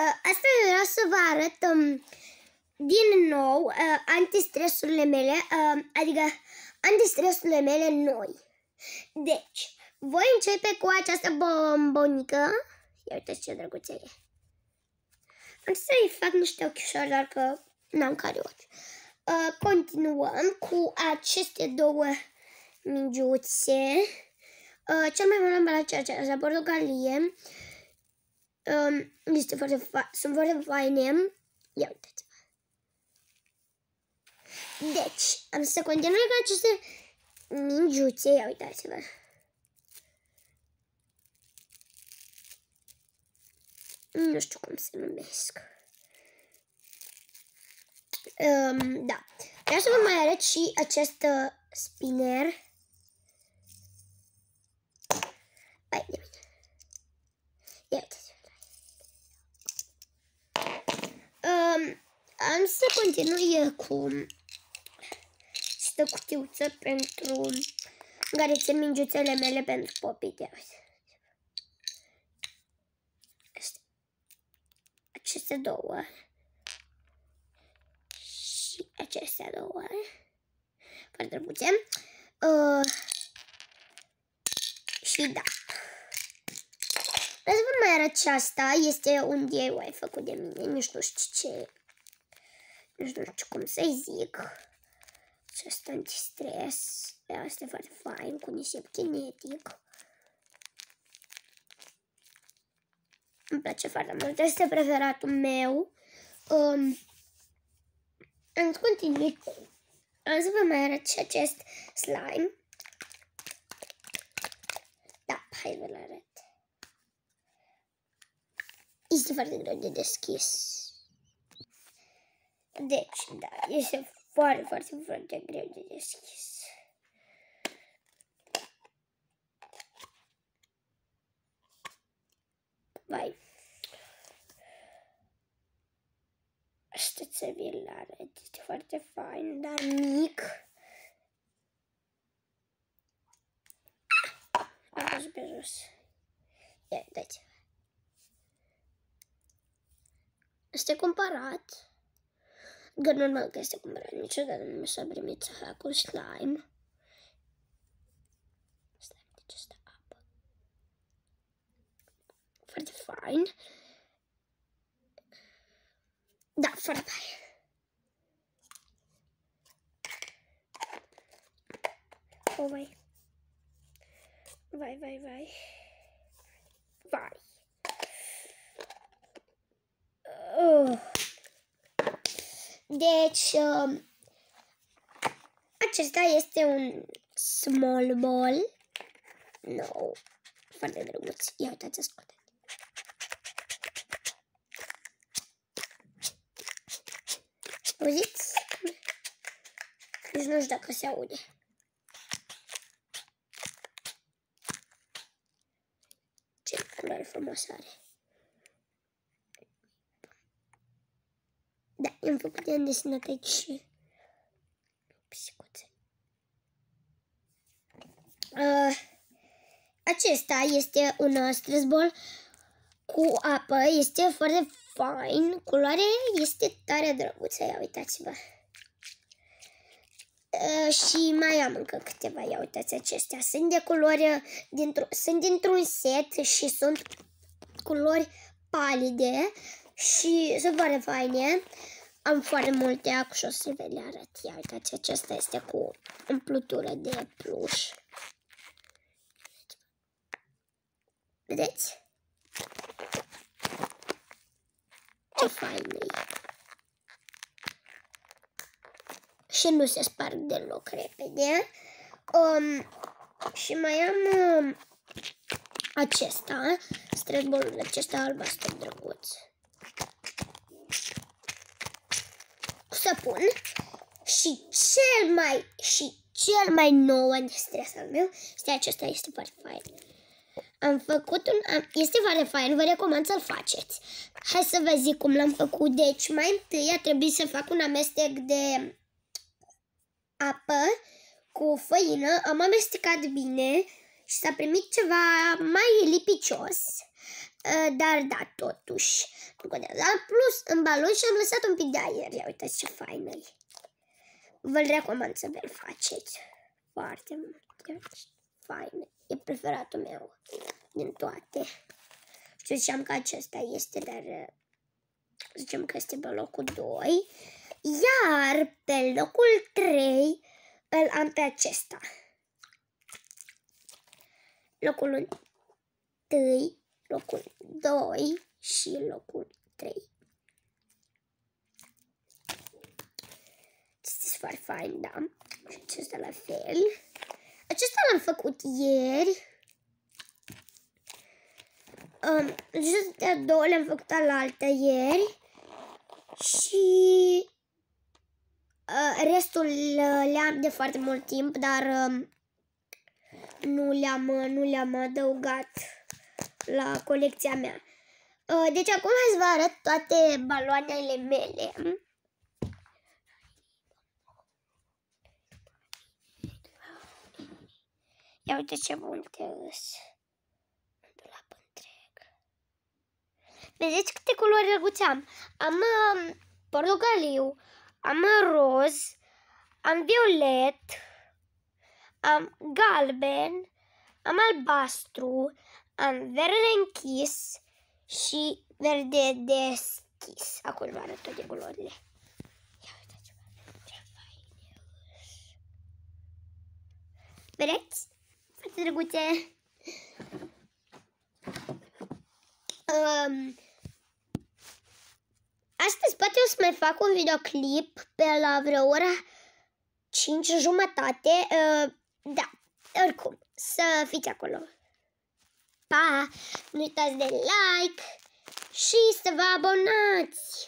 Asta vreau să vă arăt din nou antistresurile mele, adică antistresurile mele noi. Deci, voi începe cu această bombonică. Ia uitați ce drăguță e. Am să-i fac niște ochișori, dar că n-am care ochi. Continuăm cu aceste două mingiuțe. Cel mai mult îmi place aceasta, portocalie. Sunt foarte faine. Ia uitați-vă. Deci, am să continui cu aceste mingiuțe. Ia uitați-vă. Nu știu cum se numesc. Da. Vreau să vă mai arăt și acest spinner. Hai de mine. Ia uitați-vă. Am să continui cu această cutiuță pentru care țin mingiuțele mele pentru popit. Ia uite. Aceste două și acestea două foarte drăguțe. Și da, vreau să vă mai arăt și asta. Este un DIY făcut de mine. Nu știu ce, nu știu cum să-i zic. Acest antistres. Asta e foarte fain, cu nisip kinetic. Îmi place foarte mult. Este preferatul meu. Am să continui cu... Am să vă mai arăt și acest slime. Da, hai să vă arăt. Este foarte greu de deschis. Deci, da, este foarte greu de deschis. Vai. Aștept să vi-l arăt. Este foarte fain, dar mic. Am văzut pe jos. Ia, uitați-vă. Este cumpărat. Că normal că este cumpărat. Niciodată nu mi s-a primit să fac un slime. Slime de această apă. Foarte fain. Da, foarte fain. Oh, vai. Vai. Deci, acesta este un small ball. No, foarte drăguț. Ia uitați, ascultă. Auziți? Nici nu știu dacă se aude. Ce culoare frumoasă are. Da, i-am făcut, i-am desenat aici și pisicuțe. Acesta este un stress ball cu apă. Este foarte fain. Culoarea este tare drăguță. Ia uitați-vă. Și mai am încă câteva. Ia uitați acestea. Sunt de culori, sunt dintr-un set și sunt culori palide și sunt foarte faine. Am foarte multe acum și o să vă le arăt. Ia uitați, acesta este cu umplutură de pluș. Vedeți? Ce fain e. Și nu se sparg deloc repede. Și mai am acesta, străzbolul acesta albastru drăguț. Cu săpun. Și cel mai nou antistres al meu este acesta, este foarte fain. Am făcut este foarte fain, vă recomand să-l faceți. Hai să vă zic cum l-am făcut. Deci, mai întâi a trebuit să fac un amestec de apă cu făină. Am amestecat bine și s-a primit ceva mai lipicios. dar da, totuși nu contează. Plus, în balon și am lăsat un pic de aer. Ia uitați ce fain e. Vă-l recomand să vi-l faceți. Foarte mult. Fain. E preferatul meu din toate. Știu, ziceam că acesta este, dar zicem că este pe locul 2. Iar pe locul 3 îl am pe acesta. Locul 1, locul 2 și locul 3. Este foarte fain, da. Și acesta la fel. Acesta l-am făcut ieri. Acestea două le-am făcut alaltă ieri. Și restul le-am de foarte mult timp, dar nu le-am adăugat la colecția mea. Deci acum hai să vă arăt toate baloanele mele. Ia uite ce multe îs. Un dulap întreg. Vedeți câte culori drăguțe am? Am portocaliu, am roz, am violet, am galben, am albastru, am verde închis și verde deschis. Acum vă arăt toate culorile. Ia uitați ce fain. Vedeți? Foarte drăguțe. Astăzi poate o să mai fac un videoclip pe la vreo ora 5:30. Da, oricum, să fiți acolo. Pa! Nu uitați de like și să vă abonați!